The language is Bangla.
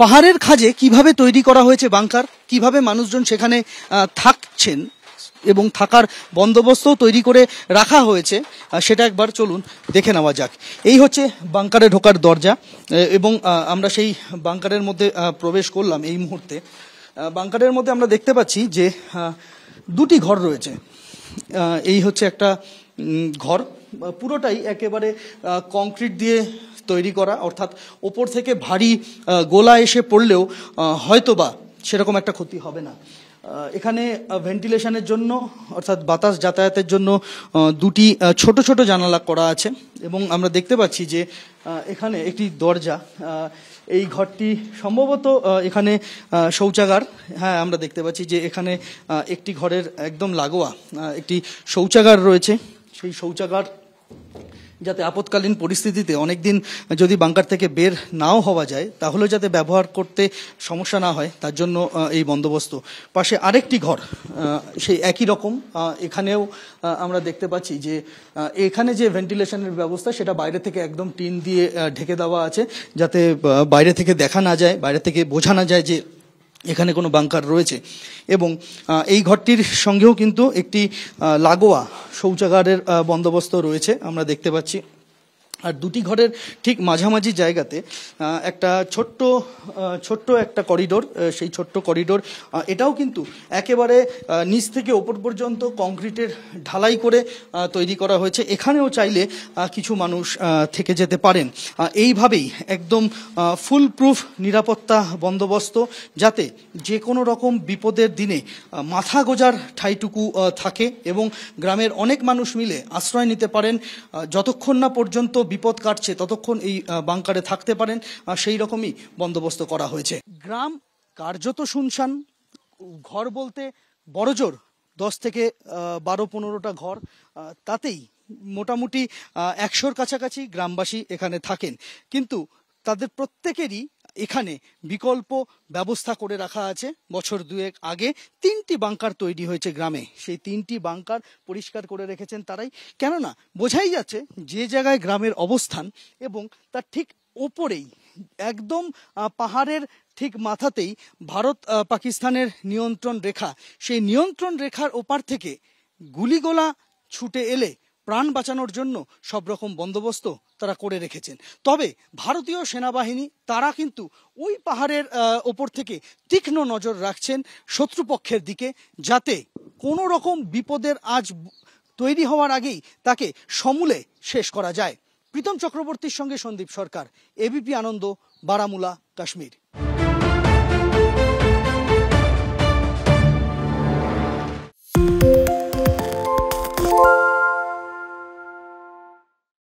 পাহাড়ের খাঁজে কিভাবে তৈরি করা হয়েছে বাংকার, কিভাবে মানুষজন সেখানে থাকছেন এবং থাকার বন্দোবস্তও তৈরি করে রাখা হয়েছে, সেটা একবার চলুন দেখে নেওয়া যাক। এই হচ্ছে বাংকারে ঢোকার দরজা এবং আমরা সেই বাংকারের মধ্যে প্রবেশ করলাম। এই মুহূর্তে বাংকারের মধ্যে আমরা দেখতে পাচ্ছি যে দুটি ঘর রয়েছে। এই হচ্ছে একটা ঘর, পুরোটাই একেবারে কংক্রিট দিয়ে তৈরি করা, অর্থাৎ ওপর থেকে ভারী গোলা এসে পড়লেও হয়তোবা সেরকম একটা ক্ষতি হবে না। এখানে ভেন্টিলেশনের জন্য অর্থাৎ বাতাস যাতায়াতের জন্য দুটি ছোট ছোট জানালা করা আছে এবং আমরা দেখতে পাচ্ছি যে এখানে একটি দরজা। এই ঘরটি সম্ভবত এখানে শৌচাগার। হ্যাঁ, আমরা দেখতে পাচ্ছি যে এখানে একটি ঘরের একদম লাগোয়া একটি শৌচাগার রয়েছে। সেই শৌচাগার যাতে আপৎকালীন পরিস্থিতিতে অনেকদিন যদি বাংকার থেকে বের নাও হওয়া যায় তাহলে যাতে ব্যবহার করতে সমস্যা না হয় তার জন্য এই বন্দোবস্ত। পাশে আরেকটি ঘর সেই একই রকম। এখানেও আমরা দেখতে পাচ্ছি যে এখানে যে ভেন্টিলেশনের ব্যবস্থা সেটা বাইরে থেকে একদম টিন দিয়ে ঢেকে দেওয়া আছে, যাতে বাইরে থেকে দেখা না যায়, বাইরে থেকে বোঝা না যায় যে এখানে কোনো বাংকার রয়েছে। এবং এই ঘরটির সঙ্গেও কিন্তু একটি লাগোয়া শৌচাগারের বন্দোবস্ত রয়েছে আমরা দেখতে পাচ্ছি। আর দুটি ঘরের ঠিক মাঝামাঝি জায়গাতে একটা ছোট্ট একটা করিডোর। সেই ছোট্ট করিডোর এটাও কিন্তু একেবারে নিচ থেকে ওপর পর্যন্ত কংক্রিটের ঢালাই করে তৈরি করা হয়েছে। এখানেও চাইলে কিছু মানুষ থেকে যেতে পারেন। এইভাবেই একদম ফুল প্রুফ নিরাপত্তা বন্দোবস্ত, যাতে যে কোনো রকম বিপদের দিনে মাথা গোজার ঠাঁইটুকু থাকে এবং গ্রামের অনেক মানুষ মিলে আশ্রয় নিতে পারেন। যতক্ষণ না পর্যন্ত বিপদ কাটছে ততক্ষণ এই বাংকারে থাকতে পারেন, সেই রকমই বন্দোবস্ত করা হয়েছে। গ্রাম কার্যত শুনশান। ঘর বলতে বড়জোর 10 থেকে 12-15টা ঘর, তাতেই মোটামুটি 100-র কাছাকাছি গ্রামবাসী এখানে থাকেন। কিন্তু তাদের প্রত্যেকেরই এখানে বিকল্প ব্যবস্থা করে রাখা আছে। বছর 2 আগে 3টি বাংকার তৈরি হয়েছে গ্রামে। সেই 3টি বাংকার পরিষ্কার করে রেখেছেন তারাই। কেননা বোঝাই যাচ্ছে যে জায়গায় গ্রামের অবস্থান এবং তার ঠিক ওপরেই একদম পাহাড়ের ঠিক মাথাতেই ভারত পাকিস্তানের নিয়ন্ত্রণ রেখা। সেই নিয়ন্ত্রণ রেখার ওপার থেকে গুলিগোলা ছুটে এলে প্রাণ বাঁচানোর জন্য সব রকম বন্দোবস্ত তারা করে রেখেছেন। তবে ভারতীয় সেনাবাহিনী তারা কিন্তু ওই পাহাড়ের ওপর থেকে তীক্ষ্ণ নজর রাখছেন শত্রুপক্ষের দিকে, যাতে কোনো রকম বিপদের আজ তৈরি হওয়ার আগেই তাকে সমূলে শেষ করা যায়। প্রীতম চক্রবর্তীর সঙ্গে সন্দীপ সরকার, এবিপি আনন্দ, বারামুলা, কাশ্মীর।